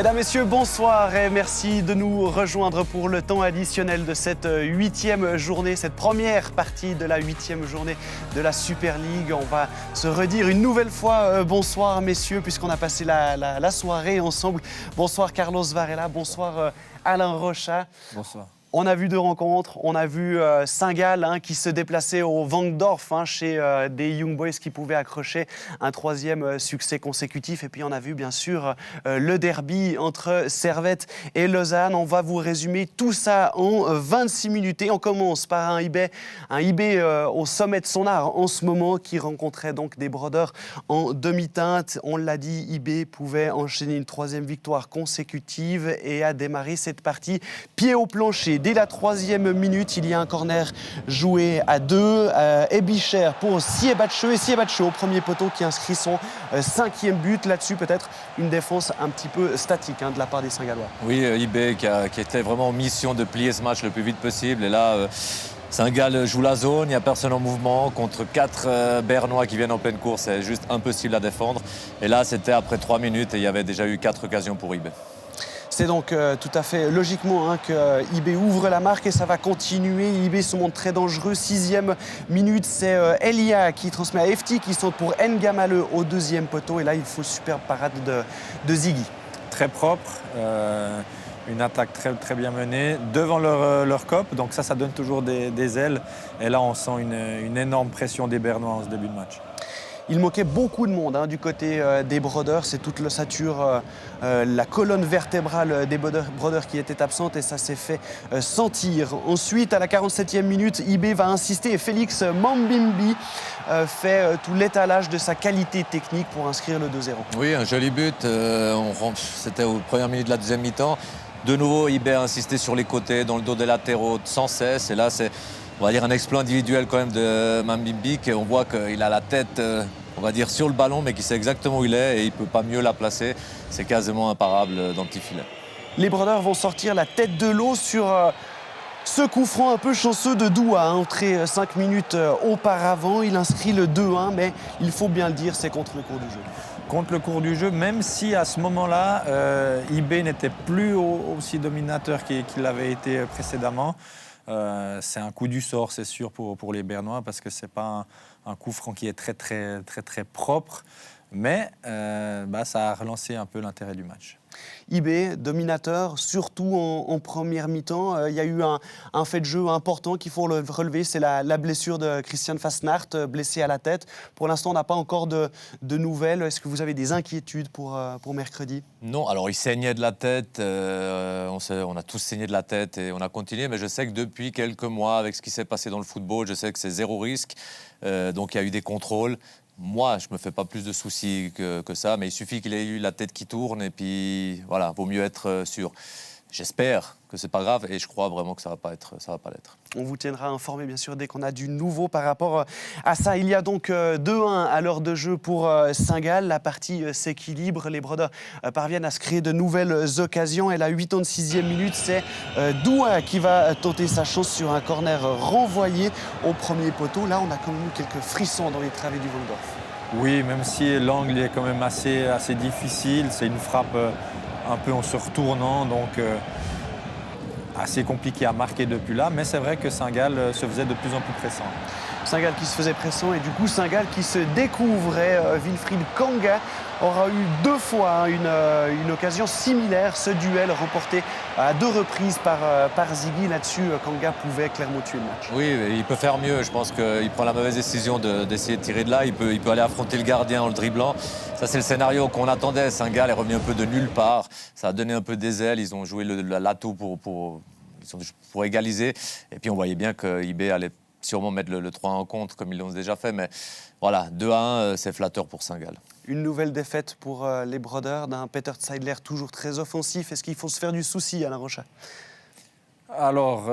Mesdames, Messieurs, bonsoir et merci de nous rejoindre pour le temps additionnel de cette 8e journée, cette première partie de la 8e journée de la Super League. On va se redire une nouvelle fois bonsoir messieurs, puisqu'on a passé la soirée ensemble. Bonsoir Carlos Varela, bonsoir Alain Rochat. Bonsoir. On a vu deux rencontres, on a vu Saint-Gall qui se déplaçait au Vangdorf chez des Young Boys qui pouvaient accrocher un troisième succès consécutif. Et puis on a vu bien sûr le derby entre Servette et Lausanne. On va vous résumer tout ça en 26 minutes. Et on commence par un IB au sommet de son art en ce moment qui rencontrait donc des Brodeurs en demi-teinte. On l'a dit, IB pouvait enchaîner une troisième victoire consécutive et a démarré cette partie pied au plancher. Dès la 3e minute, il y a un corner joué à 2. Ebicher pour Siebatcheux. Et Siebatcheux au premier poteau qui inscrit son 5e but. Là-dessus, peut-être une défense un petit peu statique de la part des Saint-Gallois. Oui, IB qui était vraiment en mission de plier ce match le plus vite possible. Et là, Saint-Gall joue la zone, il n'y a personne en mouvement. Contre 4 Bernois qui viennent en pleine course, c'est juste impossible à défendre. Et là, c'était après 3 minutes et il y avait déjà eu 4 occasions pour IB. C'est donc tout à fait logiquement que IB ouvre la marque et ça va continuer. IB se montre très dangereux. 6e minute, c'est Elia qui transmet à FT qui saute pour Ngamale au 2e poteau. Et là, il faut superbe parade de Ziggy. Très propre, une attaque très, très bien menée devant leur cop. Donc ça donne toujours des ailes. Et là, on sent une énorme pression des Bernois en ce début de match. Il manquait beaucoup de monde du côté des Brodeurs. C'est toute l'ossature, la colonne vertébrale des Brodeurs qui était absente et ça s'est fait sentir. Ensuite, à la 47e minute, IB va insister et Félix Mambimbi fait tout l'étalage de sa qualité technique pour inscrire le 2-0. Oui, un joli but. C'était aux premières minutes de la deuxième mi-temps. De nouveau, IB a insisté sur les côtés, dans le dos des latéraux sans cesse. Et là, c'est, on va dire, un exploit individuel quand même de Mambimbi. On voit qu'il a la tête, on va dire, sur le ballon, mais qu'il sait exactement où il est et il ne peut pas mieux la placer. C'est quasiment imparable dans le petit filet. Les Brodeurs vont sortir la tête de l'eau sur ce coup franc un peu chanceux de Doua, entré 5 minutes auparavant. Il inscrit le 2-1, mais il faut bien le dire, c'est contre le cours du jeu. Contre le cours du jeu, même si à ce moment-là, IB n'était plus aussi dominateur qu'il avait été précédemment. C'est un coup du sort, c'est sûr, pour les Bernois, parce que ce n'est pas un coup franc qui est très, très, très, très propre. Mais ça a relancé un peu l'intérêt du match. IB, dominateur, surtout en première mi-temps. Il y a eu un fait de jeu important qu'il faut relever, c'est la blessure de Christian Fasnacht, blessé à la tête. Pour l'instant, on n'a pas encore de nouvelles. Est-ce que vous avez des inquiétudes pour mercredi ? Non, alors il saignait de la tête, on a tous saigné de la tête et on a continué, mais je sais que depuis quelques mois, avec ce qui s'est passé dans le football, je sais que c'est zéro risque, donc il y a eu des contrôles. Moi, je ne me fais pas plus de soucis que ça, mais il suffit qu'il ait eu la tête qui tourne et puis voilà, vaut mieux être sûr. J'espère que c'est pas grave et je crois vraiment que ça va pas l'être. On vous tiendra informé bien sûr dès qu'on a du nouveau par rapport à ça. Il y a donc 2-1 à l'heure de jeu pour Saint-Gall. La partie s'équilibre. Les Brodeurs parviennent à se créer de nouvelles occasions. Et la 86e minute, c'est Doua qui va tenter sa chance sur un corner renvoyé au premier poteau. Là, on a quand même eu quelques frissons dans les travées du Vangdorf. Oui, même si l'angle est quand même assez difficile. C'est une frappe un peu en se retournant, donc assez compliqué à marquer depuis là. Mais c'est vrai que Saint-Gall se faisait de plus en plus pressant. Saint-Gall qui se faisait pressant et du coup Saint-Gall qui se découvrait. Wilfried Kanga aura eu 2 fois une occasion similaire. Ce duel remporté à 2 reprises par Ziggy. Là-dessus, Kanga pouvait clairement tuer le match. Oui, il peut faire mieux. Je pense qu'il prend la mauvaise décision d'essayer de tirer de là. Il peut aller affronter le gardien en le dribblant. Ça, c'est le scénario qu'on attendait. Saint-Gall est revenu un peu de nulle part. Ça a donné un peu des ailes. Ils ont joué l'atout pour égaliser. Et puis, on voyait bien que IB allait sûrement mettre le 3-1 en compte, comme ils l'ont déjà fait. Mais voilà, 2-1, c'est flatteur pour Saint-Gall. Une nouvelle défaite pour les Brodeurs d'un Peter Zeidler toujours très offensif. Est-ce qu'il faut se faire du souci, Alain Rochat ? Alors,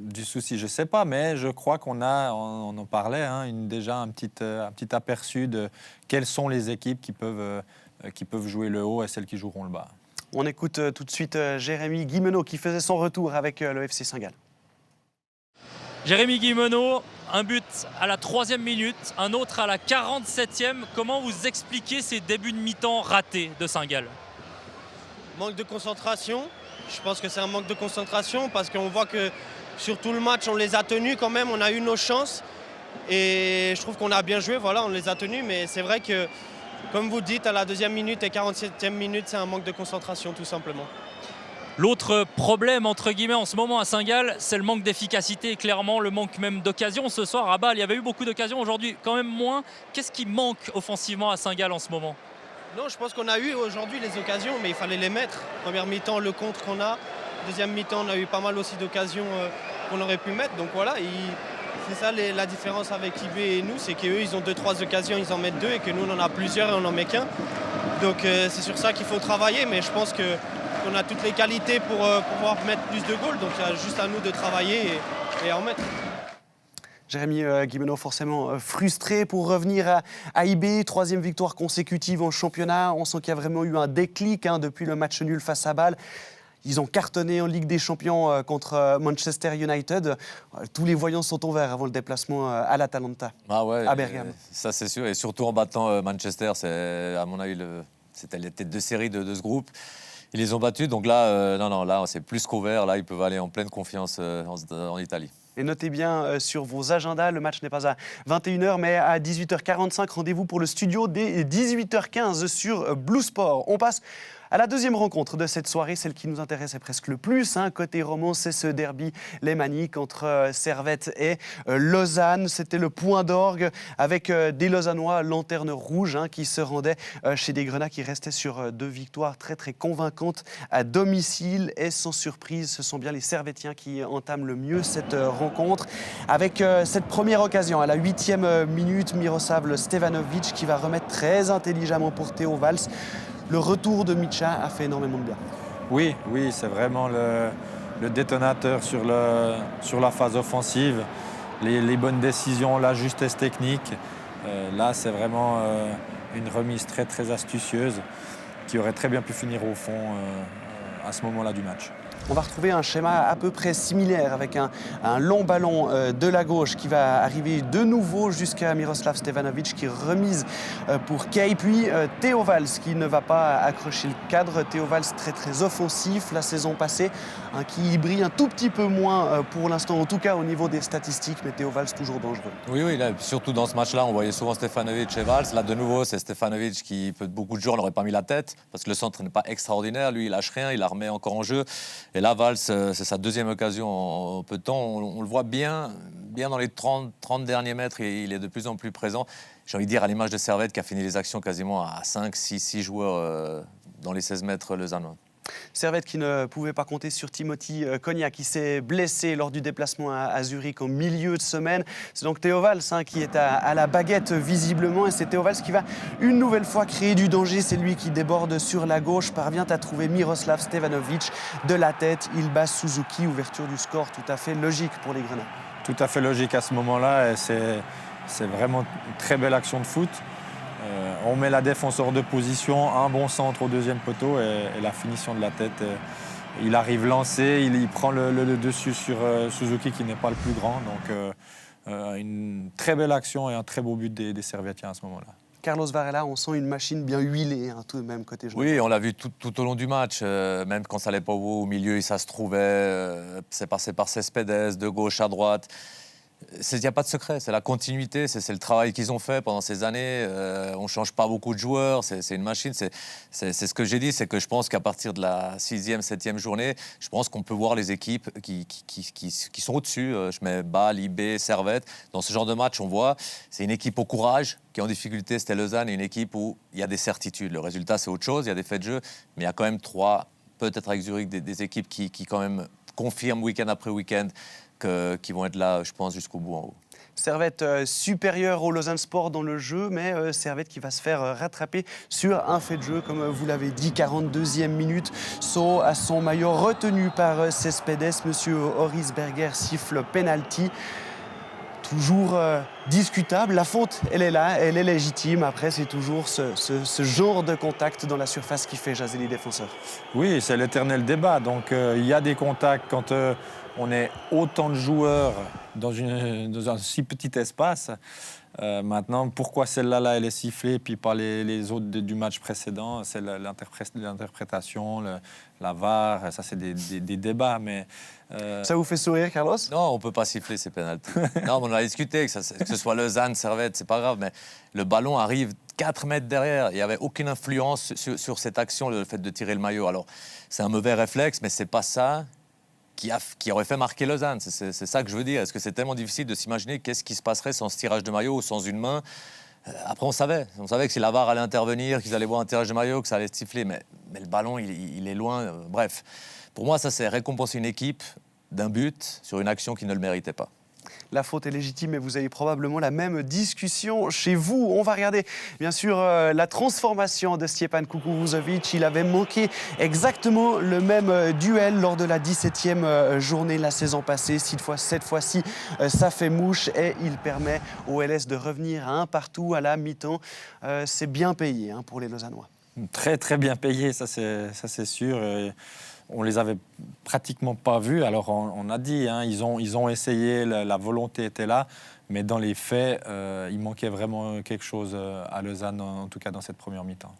du souci, je ne sais pas, mais je crois on en parlait, déjà un petit aperçu de quelles sont les équipes qui peuvent jouer le haut et celles qui joueront le bas. On écoute tout de suite Jérémy Guillemeneau qui faisait son retour avec le FC Saint-Gall. Jérémy Guillemeneau, un but à la 3e minute, un autre à la 47e. Comment vous expliquez ces débuts de mi-temps ratés de Saint-Gall ? Manque de concentration. Je pense que c'est un manque de concentration parce qu'on voit que sur tout le match, on les a tenus quand même. On a eu nos chances. Et je trouve qu'on a bien joué. Voilà, on les a tenus. Mais c'est vrai que, comme vous dites, à la 2e minute et 47e minute, c'est un manque de concentration tout simplement. L'autre problème, entre guillemets, en ce moment à Saint-Gall, c'est le manque d'efficacité, clairement, le manque même d'occasion. Ce soir, à Bâle, il y avait eu beaucoup d'occasions, aujourd'hui, quand même moins. Qu'est-ce qui manque offensivement à Saint-Gall en ce moment? Non, je pense qu'on a eu aujourd'hui les occasions, mais il fallait les mettre. Première mi-temps, le contre qu'on a. Deuxième mi-temps, on a eu pas mal aussi d'occasions qu'on aurait pu mettre. Donc voilà, c'est ça la différence avec IB et nous, c'est qu'eux, ils ont 2-3 occasions, ils en mettent 2, et que nous, on en a plusieurs et on n'en met qu'un. Donc c'est sur ça qu'il faut travailler, mais je pense qu'on a toutes les qualités pour pouvoir mettre plus de goals. Donc il y a juste à nous de travailler et en mettre. Jérémy Guimeno, forcément frustré pour revenir à IB. 3e victoire consécutive en championnat. On sent qu'il y a vraiment eu un déclic depuis le match nul face à Bâle. Ils ont cartonné en Ligue des Champions contre Manchester United. Tous les voyants sont au vert avant le déplacement à l'Atalanta, à Bergame. Ça, c'est sûr. Et surtout en battant Manchester, c'est, à mon avis, c'était les têtes de série de ce groupe. Ils les ont battus. Donc là, là, c'est plus qu'au vert. Là, ils peuvent aller en pleine confiance en Italie. Et notez bien sur vos agendas, le match n'est pas à 21h, mais à 18h45. Rendez-vous pour le studio dès 18h15 sur Blue Sport. On passe à la 2e rencontre de cette soirée, celle qui nous intéressait presque le plus. Côté roman, c'est ce derby lémanique entre Servette et Lausanne. C'était le point d'orgue avec des Lausannois lanterne rouge qui se rendaient chez des Grenats qui restaient sur 2 victoires très très convaincantes à domicile. Et sans surprise, ce sont bien les Servettiens qui entament le mieux cette rencontre. Avec cette première occasion à la 8e minute, Miroslav Stevanovic qui va remettre très intelligemment pour Theo Valls. Le retour de Mitcha a fait énormément de bien. Oui, c'est vraiment le détonateur sur la phase offensive. Les bonnes décisions, la justesse technique. Là, c'est vraiment une remise très, très astucieuse qui aurait très bien pu finir au fond à ce moment-là du match. On va retrouver un schéma à peu près similaire avec un long ballon de la gauche qui va arriver de nouveau jusqu'à Miroslav Stevanovic qui remise pour Kay. Puis Theo Valls qui ne va pas accrocher le cadre. Theo Valls très très offensif la saison passée, qui brille un tout petit peu moins pour l'instant, en tout cas au niveau des statistiques, mais Theo Valls toujours dangereux. Oui, là, surtout dans ce match-là, on voyait souvent Stevanovic et Valls. Là, de nouveau, c'est Stevanovic qui, beaucoup de jours, n'aurait pas mis la tête parce que le centre n'est pas extraordinaire. Lui, il lâche rien, il la remet encore en jeu. Et là, Valls, c'est sa 2e occasion en peu de temps. On le voit bien dans les 30 derniers mètres. Et il est de plus en plus présent. J'ai envie de dire à l'image de Servette qui a fini les actions quasiment à 5, 6 joueurs dans les 16 mètres lausannois. Servette qui ne pouvait pas compter sur Timothy Cognac qui s'est blessé lors du déplacement à Zurich en milieu de semaine. C'est donc Theo Valls qui est à la baguette visiblement, et c'est Theo Valls qui va une nouvelle fois créer du danger. C'est lui qui déborde sur la gauche, parvient à trouver Miroslav Stevanovic de la tête. Il bat Suzuki, ouverture du score tout à fait logique pour les Grenats. Tout à fait logique à ce moment-là, et c'est vraiment une très belle action de foot. On met la défense hors de position, un bon centre au 2e poteau et la finition de la tête. Il arrive lancé, il prend le dessus sur Suzuki qui n'est pas le plus grand. Donc une très belle action et un très beau but des Servettiens à ce moment-là. Carlos Varela, on sent une machine bien huilée tout de même côté joueur. Oui, on l'a vu tout au long du match, même quand ça n'allait pas au milieu, ça se trouvait, c'est passé par Cespedes, de gauche à droite. Il n'y a pas de secret, c'est la continuité, c'est le travail qu'ils ont fait pendant ces années. On ne change pas beaucoup de joueurs, c'est une machine. C'est ce que j'ai dit, c'est que je pense qu'à partir de la 6e, 7e journée, je pense qu'on peut voir les équipes qui sont au-dessus. Je mets Bâle, IB, Servette. Dans ce genre de match, on voit, c'est une équipe au courage qui est en difficulté, c'était Lausanne, et une équipe où il y a des certitudes. Le résultat, c'est autre chose, il y a des faits de jeu, mais il y a quand même 3, peut-être avec Zurich, des équipes qui quand même confirment week-end après week-end qui vont être là, je pense, jusqu'au bout en haut. Servette supérieure au Lausanne Sport dans le jeu, mais Servette qui va se faire rattraper sur un fait de jeu, comme vous l'avez dit, 42e minute, saut à son maillot retenu par Cespedes. Monsieur Horis Berger siffle penalty. Toujours discutable, la faute elle est là, elle est légitime. Après c'est toujours ce genre de contact dans la surface qui fait jaser les défenseurs. Oui, c'est l'éternel débat, donc il y a des contacts quand on est autant de joueurs dans un si petit espace. Maintenant, pourquoi celle-là, elle est sifflée, puis pas les autres du match précédent, c'est l'interprétation, la VAR, ça c'est des débats, mais... Ça vous fait sourire, Carlos? Non, on ne peut pas siffler ces pénaltys. Non, mais on a discuté, que ce soit Lausanne, Servette, c'est pas grave, mais le ballon arrive 4 mètres derrière. Il n'y avait aucune influence sur cette action, le fait de tirer le maillot. Alors, c'est un mauvais réflexe, mais ce n'est pas ça qui aurait fait marquer Lausanne. C'est ça que je veux dire. Est-ce que c'est tellement difficile de s'imaginer qu'est-ce qui se passerait sans ce tirage de maillot ou sans une main? Après, on savait que si la VAR allait intervenir, qu'ils allaient voir un tirage de maillot, que ça allait siffler. Mais le ballon, il est loin. Bref, pour moi, ça, c'est récompenser une équipe d'un but sur une action qui ne le méritait pas. La faute est légitime et vous avez probablement la même discussion chez vous. On va regarder bien sûr la transformation de Stjepan Kukuruzovic. Il avait manqué exactement le même duel lors de la 17e journée la saison passée. Cette fois-ci, ça fait mouche et il permet au LS de revenir à 1-1 à la mi-temps. C'est bien payé pour les Lausannois. Très très bien payé, ça c'est sûr. On les avait pratiquement pas vus. Alors on a dit, ils ont essayé, la volonté était là, mais dans les faits, il manquait vraiment quelque chose à Lausanne, en tout cas dans cette première mi-temps.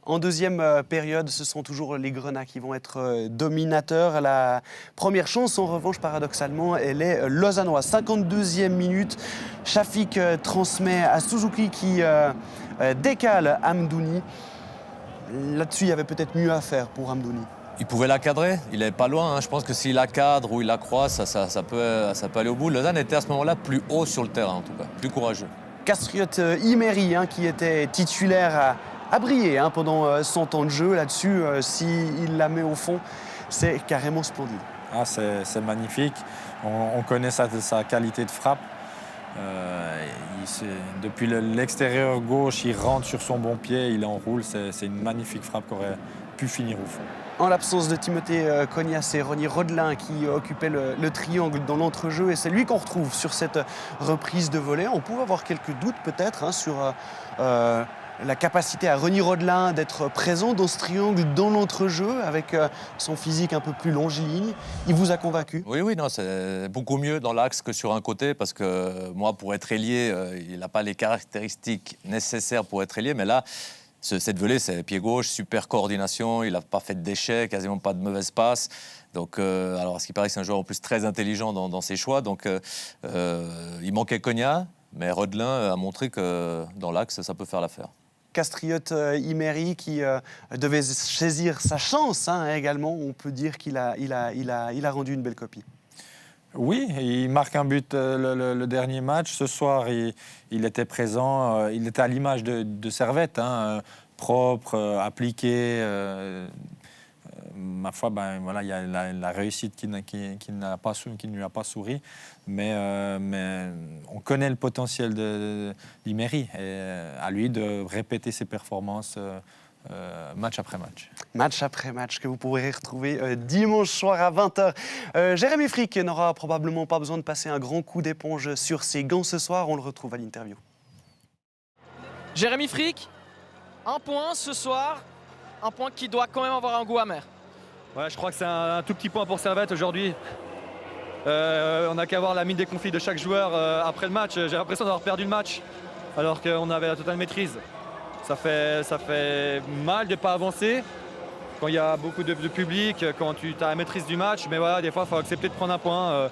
En deuxième période, ce sont toujours les Grenats qui vont être dominateurs. La première chance, en revanche, paradoxalement, elle est lausannoise. 52e minute, Shafik transmet à Suzuki qui décale Amdouni. Là-dessus, il y avait peut-être mieux à faire pour Amdouni. Il pouvait la cadrer, il n'est pas loin. Je pense que s'il la cadre ou il la croise, ça peut aller au bout. Lausanne était à ce moment-là plus haut sur le terrain, en tout cas, plus courageux. Castriote Imeri, qui était titulaire, a brillé pendant son temps de jeu. Là-dessus, s'il la met au fond, c'est carrément splendide. Ah, c'est magnifique. On connaît sa qualité de frappe. Depuis l'extérieur gauche, il rentre sur son bon pied, il enroule. C'est une magnifique frappe qui aurait pu finir au fond. En l'absence de Timothée Cognas et Ronny Rodelin qui occupaient le triangle dans l'entrejeu, et c'est lui qu'on retrouve sur cette reprise de volée. On pouvait avoir quelques doutes peut-être sur la capacité à Ronny Rodelin d'être présent dans ce triangle, dans l'entrejeu, avec son physique un peu plus longiligne. Il vous a convaincu? Oui, non, c'est beaucoup mieux dans l'axe que sur un côté, parce que moi, pour être ailier, il n'a pas les caractéristiques nécessaires pour être ailier, mais là, cette volée, c'est pied gauche, super coordination, il n'a pas fait de déchets, quasiment pas de mauvaise passe. Donc, alors, à ce qui paraît, c'est un joueur en plus très intelligent dans ses choix. Donc, il manquait Cognas, mais Rodelin a montré que dans l'axe, ça peut faire l'affaire. Castriote Imeri qui devait saisir sa chance également. On peut dire qu'il a rendu une belle copie. Oui, il marque un but le dernier match. Ce soir, il était présent. Il était à l'image de Servette, propre, appliqué. Ma foi, voilà, il y a la réussite qui ne lui a pas souri. Mais on connaît le potentiel d'Imeri. Et à lui de répéter ses performances match après match. Match après match que vous pourrez retrouver dimanche soir à 20h. Jérémy Frick n'aura probablement pas besoin de passer un grand coup d'éponge sur ses gants ce soir. On le retrouve à l'interview. Jérémy Frick, un point ce soir, un point qui doit quand même avoir un goût amer. Ouais, je crois que c'est un tout petit point pour Servette aujourd'hui. On n'a qu'à voir la mine des conflits de chaque joueur après le match. J'ai l'impression d'avoir perdu le match alors qu'on avait la totale maîtrise. Ça fait mal de ne pas avancer quand il y a beaucoup de public, quand tu as la maîtrise du match. Mais voilà, des fois, il faut accepter de prendre un point.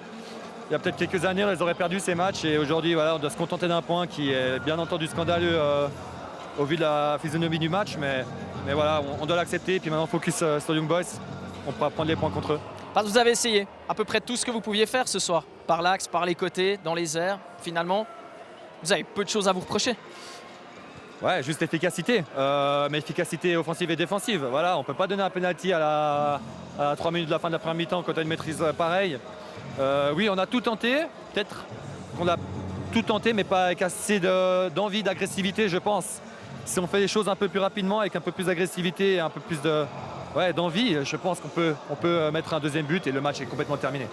Il y a peut-être quelques années, on les aurait perdu ces matchs. Et aujourd'hui, voilà, on doit se contenter d'un point qui est bien entendu scandaleux au vu de la physionomie du match. Mais voilà, on doit l'accepter. Et puis maintenant, focus sur Young Boys. On pourra prendre les points contre eux. Parce que vous avez essayé à peu près tout ce que vous pouviez faire ce soir. Par l'axe, par les côtés, dans les airs. Finalement, vous avez peu de choses à vous reprocher. Ouais, juste efficacité, mais efficacité offensive et défensive. Voilà, on ne peut pas donner un penalty à 3 minutes de la fin de la première mi-temps quand on a une maîtrise pareille. Oui, on a tout tenté, peut-être qu'on a tout tenté, mais pas avec assez d'envie, d'agressivité, je pense. Si on fait les choses un peu plus rapidement, avec un peu plus d'agressivité et un peu plus d'envie, je pense qu'on peut mettre un deuxième but et le match est complètement terminé.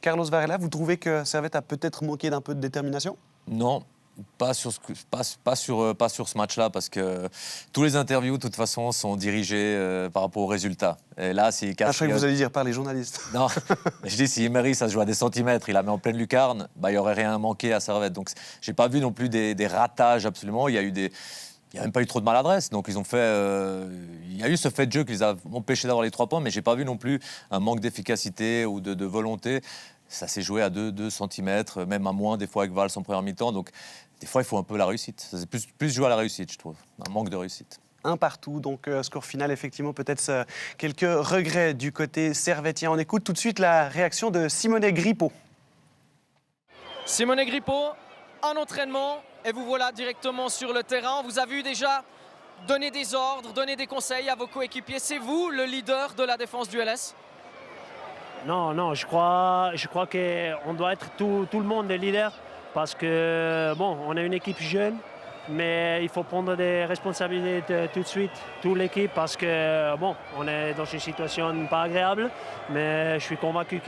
Carlos Varela, vous trouvez que Servette a peut-être manqué d'un peu de détermination? Non. Pas sur ce match-là, parce que tous les interviews, de toute façon, sont dirigées par rapport aux résultats. Et là, s'il casse... Je crois que vous allez dire par les journalistes. Non, je dis, si Emery, ça se joue à des centimètres, il la met en pleine lucarne, il n'y aurait rien manqué à Servette. Donc, je n'ai pas vu non plus des ratages, absolument. Il n'y a même pas eu trop de maladresse. Donc, ils ont fait... il y a eu ce fait de jeu qui les a empêchés d'avoir les 3 points, mais je n'ai pas vu non plus un manque d'efficacité ou de volonté. Ça s'est joué à 2 centimètres, même à moins, des fois, avec Valls en première mi-temps. Donc, des fois, il faut un peu la réussite. Ça, c'est plus joué à la réussite, je trouve. Un manque de réussite. Un partout, donc score final, effectivement, peut-être quelques regrets du côté servettien. On écoute tout de suite la réaction de Simone Grippo. Simone Grippo, un entraînement, et vous voilà directement sur le terrain. On vous a vu déjà donner des ordres, donner des conseils à vos coéquipiers. C'est vous le leader de la défense du LS? Non, je crois qu'on doit être tout le monde des leaders parce que, bon, on est une équipe jeune, mais il faut prendre des responsabilités tout de suite, toute l'équipe, parce que, bon, on est dans une situation pas agréable, mais je suis convaincu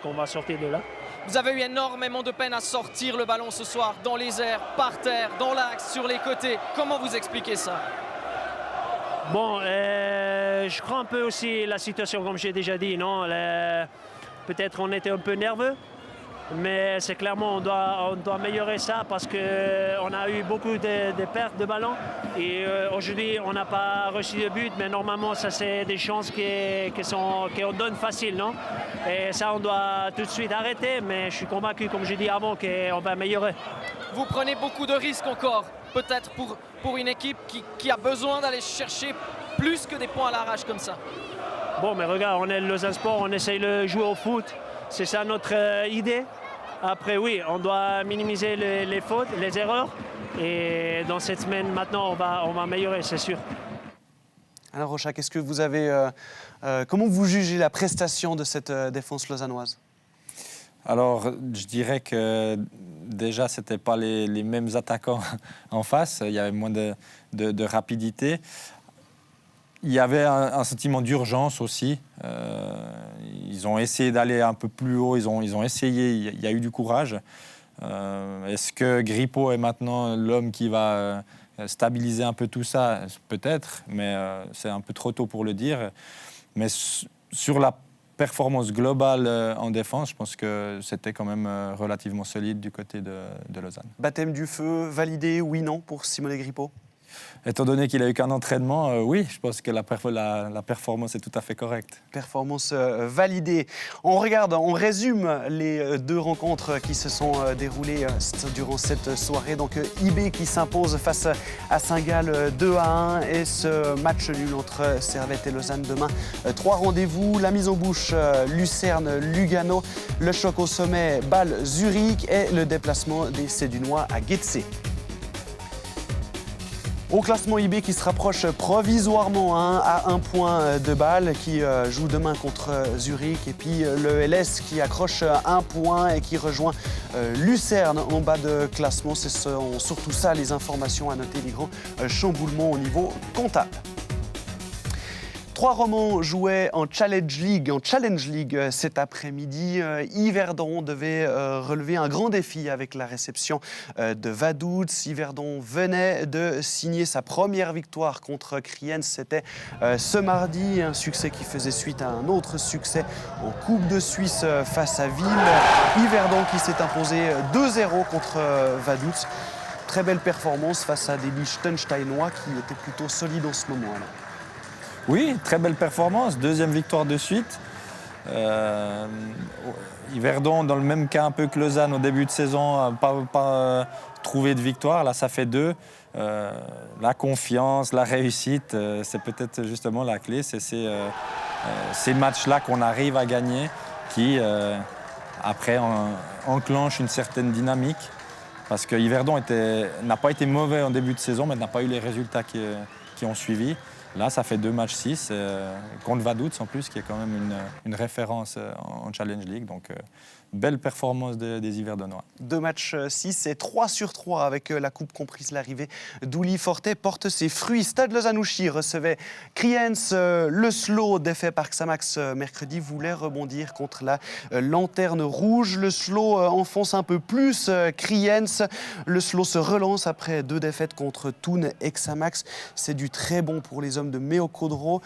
qu'on va sortir de là. Vous avez eu énormément de peine à sortir le ballon ce soir, dans les airs, par terre, dans l'axe, sur les côtés. Comment vous expliquez ça? Bon, je crois un peu aussi la situation, comme j'ai déjà dit, non? Peut-être on était un peu nerveux, mais c'est clairement on doit améliorer ça parce qu'on a eu beaucoup de pertes de ballon et aujourd'hui on n'a pas reçu de but, mais normalement ça c'est des chances qu'on donne facile, non? Et ça on doit tout de suite arrêter, mais je suis convaincu, comme j'ai dit avant, qu'on va améliorer. Vous prenez beaucoup de risques encore, peut-être pour une équipe qui a besoin d'aller chercher plus que des points à l'arrache comme ça. Bon, mais regarde, on est le Lausanne Sport, on essaye de jouer au foot, c'est ça notre idée. Après, oui, on doit minimiser les fautes, les erreurs, et dans cette semaine, maintenant, on va améliorer, c'est sûr. Alors, Rocha, qu'est-ce que vous avez... comment vous jugez la prestation de cette défense lausannoise? Alors, je dirais que déjà, ce n'étaient pas les mêmes attaquants en face. Il y avait moins de rapidité. Il y avait un sentiment d'urgence aussi. Ils ont essayé d'aller un peu plus haut. Ils ont essayé. Il y a eu du courage. Est-ce que Grippo est maintenant l'homme qui va stabiliser un peu tout ça? Peut-être, mais c'est un peu trop tôt pour le dire. Mais sur la performance globale en défense, je pense que c'était quand même relativement solide du côté de Lausanne. Baptême du feu, validé, oui, non, pour Simone Grippo? Étant donné qu'il n'a eu qu'un entraînement, oui, je pense que la performance est tout à fait correcte. Performance validée. On regarde, on résume les 2 rencontres qui se sont déroulées durant cette soirée. Donc IB qui s'impose face à Saint-Gall 2-1 et ce match nul entre Servette et Lausanne demain. 3 rendez-vous, la mise en bouche Lucerne-Lugano, le choc au sommet Bâle-Zurich et le déplacement des Sédunois à Getse. Au classement IB qui se rapproche provisoirement à 1 point de Bâle, qui joue demain contre Zurich. Et puis le LS qui accroche 1 point et qui rejoint Lucerne en bas de classement. Ce sont surtout ça les informations à noter, les grands chamboulements au niveau comptable. 3 romans jouaient en Challenge League cet après-midi. Yverdon devait relever un grand défi avec la réception de Vaduz. Yverdon venait de signer sa première victoire contre Kriens. C'était ce mardi, un succès qui faisait suite à un autre succès en Coupe de Suisse face à Ville. Yverdon qui s'est imposé 2-0 contre Vaduz. Très belle performance face à des Liechtensteinois qui étaient plutôt solides en ce moment-là. Oui, très belle performance, 2e victoire de suite. Yverdon, dans le même cas un peu que Lausanne au début de saison, pas trouvé de victoire. Là, ça fait 2. La confiance, la réussite, c'est peut-être justement la clé. C'est ces matchs-là qu'on arrive à gagner qui, après, enclenchent une certaine dynamique. Parce que Yverdon n'a pas été mauvais en début de saison, mais n'a pas eu les résultats qui ont suivi. Là, ça fait 2 matchs 6 contre Vaduz en plus, qui est quand même une référence en Challenge League. Donc, belle performance des Yverdonnois. 2 matchs 6 et 3 sur 3 avec la coupe comprise. L'arrivée d'Uli Forte porte ses fruits. Stade Lozanouchi recevait Kriens. Le Slow, défait par Xamax mercredi, voulait rebondir contre la lanterne rouge. Le Slow enfonce un peu plus Kriens. Le Slow se relance après 2 défaites contre Thun et Xamax. C'est du très bon pour les hommes de Méo Caudreau.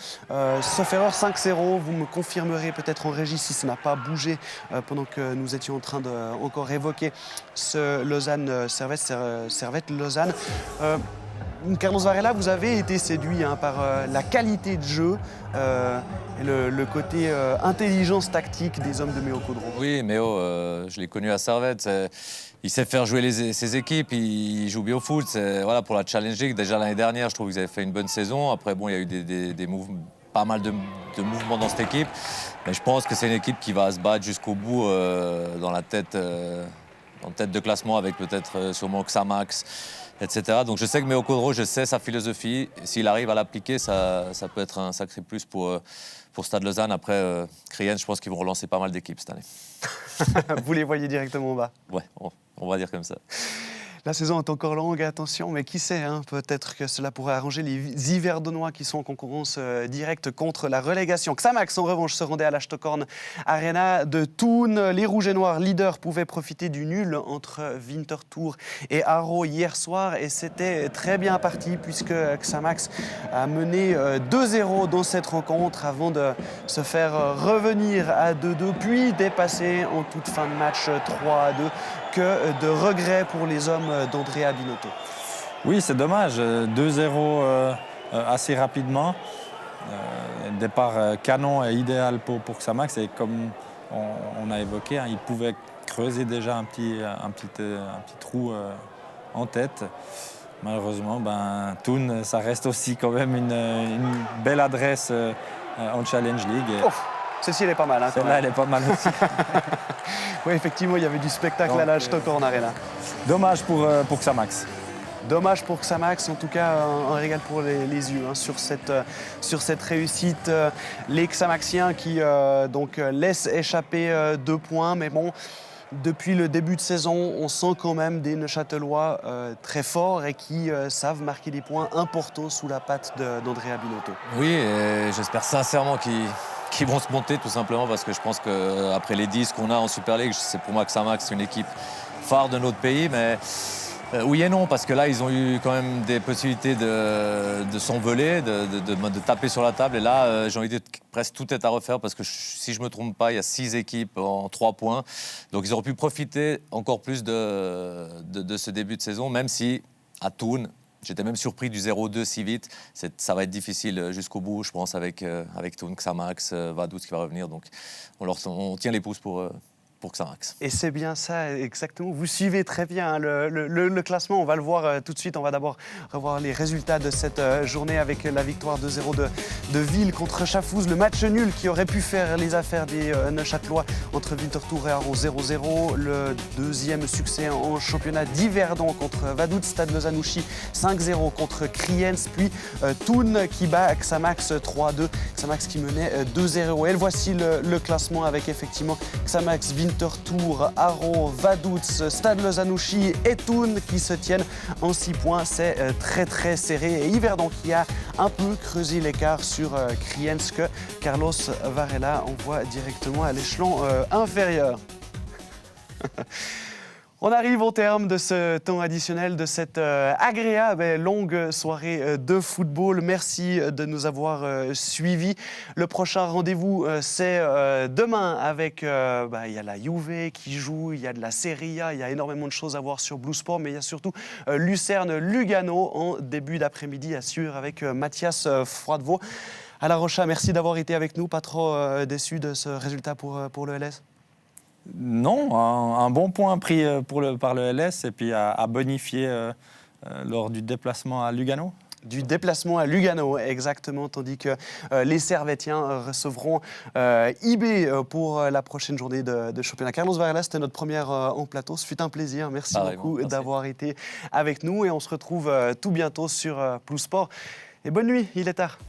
Sauf erreur 5-0. Vous me confirmerez peut-être en régie si ça n'a pas bougé pendant que nous étions en train de encore évoquer ce Servette-Lausanne. Carlos Varela, vous avez été séduit par la qualité de jeu et le côté intelligence tactique des hommes de Méo Caudreau. Oui, Méo, je l'ai connu à Servette. Il sait faire jouer ses équipes, il joue bien au foot. Voilà, pour la Challenge League, déjà l'année dernière, je trouve qu'ils avaient fait une bonne saison. Après, bon, il y a eu des mouvements, pas mal de mouvements dans cette équipe. Mais je pense que c'est une équipe qui va se battre jusqu'au bout dans la tête de classement avec peut-être sûrement Xamax, etc. Donc je sais que Méo Caudreau, je sais sa philosophie. S'il arrive à l'appliquer, ça peut être un sacré plus pour Stade Lausanne. Après, Kriens, je pense qu'ils vont relancer pas mal d'équipes cette année. Vous les voyez directement en bas? Ouais, on va dire comme ça. La saison est encore longue, attention, mais qui sait, peut-être que cela pourrait arranger les Yverdonnois qui sont en concurrence directe contre la relégation. Xamax, en revanche, se rendait à la Stockhorn Arena de Thun. Les Rouges et Noirs, leaders, pouvaient profiter du nul entre Winterthur et Aro hier soir. Et c'était très bien parti puisque Xamax a mené 2-0 dans cette rencontre avant de se faire revenir à 2-2, puis dépasser en toute fin de match 3-2. Que de regrets pour les hommes d'Andrea Binotto. Oui, c'est dommage. 2-0 assez rapidement. Le départ canon est idéal pour Xamax. Et comme on a évoqué, il pouvait creuser déjà un petit trou en tête. Malheureusement, Thun, ça reste aussi quand même une belle adresse en Challenge League. Celle-ci, elle est pas mal. Celle-là, elle est pas mal aussi. Oui, effectivement, il y avait du spectacle à la Stockhorn Arena. Dommage pour Xamax. Dommage pour Xamax, en tout cas un régal pour les yeux sur cette réussite. Les Xamaxiens qui laissent échapper 2 points, mais bon, depuis le début de saison, on sent quand même des Neuchâtelois très forts et qui savent marquer des points importants sous la patte d'Andrea Binotto. Oui, et j'espère sincèrement qu'ils vont se monter tout simplement parce que je pense qu'après les 10 qu'on a en Super League, c'est pour moi que Xamax c'est une équipe phare de notre pays, mais oui et non, parce que là ils ont eu quand même des possibilités de s'envoler, de taper sur la table, et là j'ai envie de dire que presque tout est à refaire parce que si je ne me trompe pas, il y a 6 équipes en 3 points, donc ils auraient pu profiter encore plus de ce début de saison, même si à Thun, j'étais même surpris du 0-2 si vite. Ça va être difficile jusqu'au bout, je pense, avec Thun, Xamax, Vaduz qui va revenir. Donc on tient les pouces pour Xamax. Et c'est bien ça, exactement. Vous suivez très bien le classement. On va le voir tout de suite. On va d'abord revoir les résultats de cette journée avec la victoire 2-0 de Ville contre Schaffhouse. Le match nul qui aurait pu faire les affaires des Neuchâtelois entre Winterthur et Aro 0-0. Le deuxième succès en championnat d'Yverdon contre Vaduz. Stade Lozanouchi 5-0 contre Kriens. Puis Thun qui bat Xamax 3-2. Xamax qui menait 2-0. Et voici le classement avec effectivement Xamax, Winterthur, Aro, Vaduz, Stade Lozanouchi et Thun qui se tiennent en 6 points. C'est très très serré. Et Yverdon qui a un peu creusé l'écart sur Kriens que Carlos Varela envoie directement à l'échelon inférieur. On arrive au terme de ce temps additionnel, de cette agréable et longue soirée de football. Merci de nous avoir suivis. Le prochain rendez-vous, c'est demain avec... il y a la Juve qui joue, il y a de la Serie A, il y a énormément de choses à voir sur Blue Sport, mais il y a surtout Lucerne-Lugano en début d'après-midi à suivre avec Mathias Froidevaux. Alain Rocha, merci d'avoir été avec nous. Pas trop déçu de ce résultat pour le LS? Non, un bon point pris par le LS et puis à bonifier lors du déplacement à Lugano. Du déplacement à Lugano, exactement, tandis que les Servettiens recevront IB pour la prochaine journée de championnat. Carlos Varela, c'était notre première en plateau. Ce fut un plaisir. Merci beaucoup d'avoir été avec nous et on se retrouve tout bientôt sur Plus Sport. Et bonne nuit, il est tard.